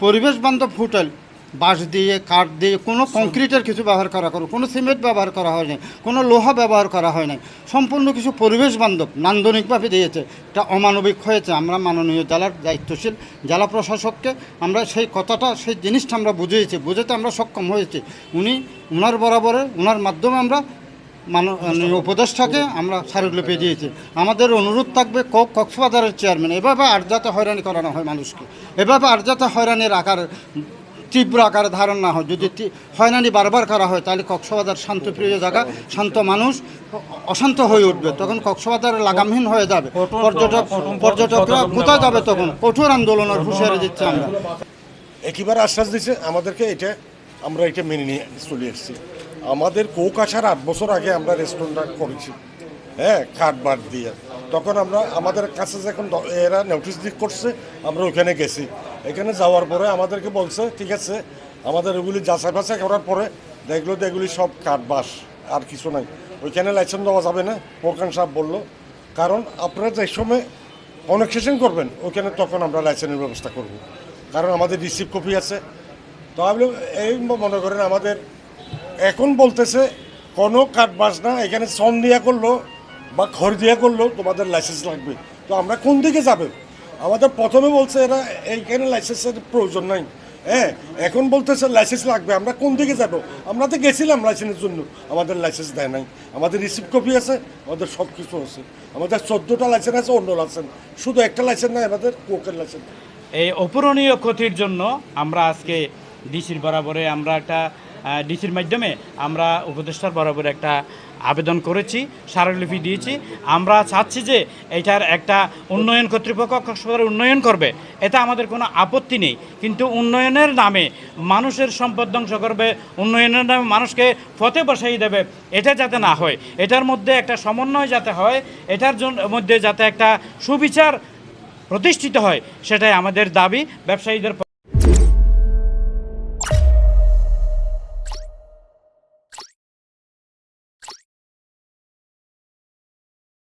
পরিবেশ বান্ধব হোটেল, বাঁশ দিয়ে কাঠ দিয়ে কোনো কংক্রিটের কিছু ব্যবহার করা কোনো সিমেন্ট ব্যবহার করা হয় নাই, কোনো লোহা ব্যবহার করা হয় নাই, সম্পূর্ণ কিছু পরিবেশ বান্ধব নান্দনিকভাবে দিয়েছে। এটা অমানবিক হয়েছে। আমরা মাননীয় জেলার দায়িত্বশীল জেলা প্রশাসককে আমরা সেই কথাটা সেই জিনিসটা আমরা বুঝাতে আমরা সক্ষম হয়েছি। ওনার বরাবরে ওনার মাধ্যমে আমরা মাননীয় উপদেষ্টাকে আমরা স্মারকলিপি দিয়েছি। আমাদের অনুরোধ থাকবে কক্সবাজারের চেয়ারম্যান এভাবে আর যাতে হয়রানি করানো হয় মানুষকে, এভাবে আর যাতে হয়রানির আকার তীব্র আকারে ধারণ না হয়। যদি হয়রানি বারবার করা হয় তাহলে কক্সবাজার শান্তপ্রিয় জায়গা, শান্ত মানুষ অশান্ত হয়ে উঠবে, তখন কক্সবাজার লাগামহীন হয়ে যাবে। পর্যটকরা কোথায় যাবে? তখন কঠোর আন্দোলনের হুঁশিয়ারি দিচ্ছে আমরা। একইবার আশ্বাস দিচ্ছে আমাদেরকে, আমরা এটা মেনে নিয়ে চলে এসেছি। আমাদের কোক আসার 8 বছর আগে আমরা রেস্টুরেন্টটা করেছি, হ্যাঁ, কাঠ বাট দিয়ে। তখন আমাদের কাছে যখন এরা নোটিশ করছে, আমরা ওইখানে গেছি। এখানে যাওয়ার পরে আমাদেরকে বলছে ঠিক আছে, আমাদের ওগুলি যাচাই বাছাই করার পরে দেখলো এগুলি সব কাঠ বাস, আর কিছু নাই, ওইখানে লাইসেন্স দেওয়া যাবে না। প্রকাশ সাহেব বললো কারণ আপনারা যে সময় কনেকশন করবেন ওইখানে তখন আমরা লাইসেন্সের ব্যবস্থা করব, কারণ আমাদের রিসিভ কপি আছে। তো আমি এই মনে করেন আমাদের এখন বলতেছে কোনো কাঠ বাস না, এখানে সন দিয়া করলো বা খড় দিয়া করলো তোমাদের লাইসেন্স লাগবে। তো আমরা কোন দিকে যাবে? আমাদের প্রথমে বলছে এরা এইখানে লাইসেন্সের প্রয়োজন নাই, হ্যাঁ, এখন বলতেছে লাইসেন্স লাগবে। আমরা কোন দিকে যাব? আমরা তো গেছিলাম লাইসেন্সের জন্য, আমাদের লাইসেন্স দেয় নাই। আমাদের রিসিভ কপি আছে, আমাদের সব কিছু আছে, আমাদের 14টা লাইসেন্স আছে, অন্য লাইসেন্স, শুধু একটা লাইসেন্স নাই আমাদের কোকের লাইসেন্স। এই অপূরণীয় ক্ষতির জন্য আমরা আজকে ডিসির বরাবরে আমরা একটা ডিসির মাধ্যমে আমরা উপদেষ্টার বরাবরে একটা আবেদন করেছি, স্মারকলিপি দিয়েছি। আমরা চাচ্ছি যে এটার একটা উন্নয়ন কর্তৃপক্ষ কক্সবাজার উন্নয়ন করবে, এটা আমাদের কোনো আপত্তি নেই, কিন্তু উন্নয়নের নামে মানুষের সম্পদ ধ্বংস করবে, উন্নয়নের নামে মানুষকে পথে বসাই দেবে, এটা যাতে না হয়, এটার মধ্যে একটা সমন্বয় যাতে হয়, এটার মধ্যে যাতে একটা সুবিচার প্রতিষ্ঠিত হয়, সেটাই আমাদের দাবি। ব্যবসায়ীদের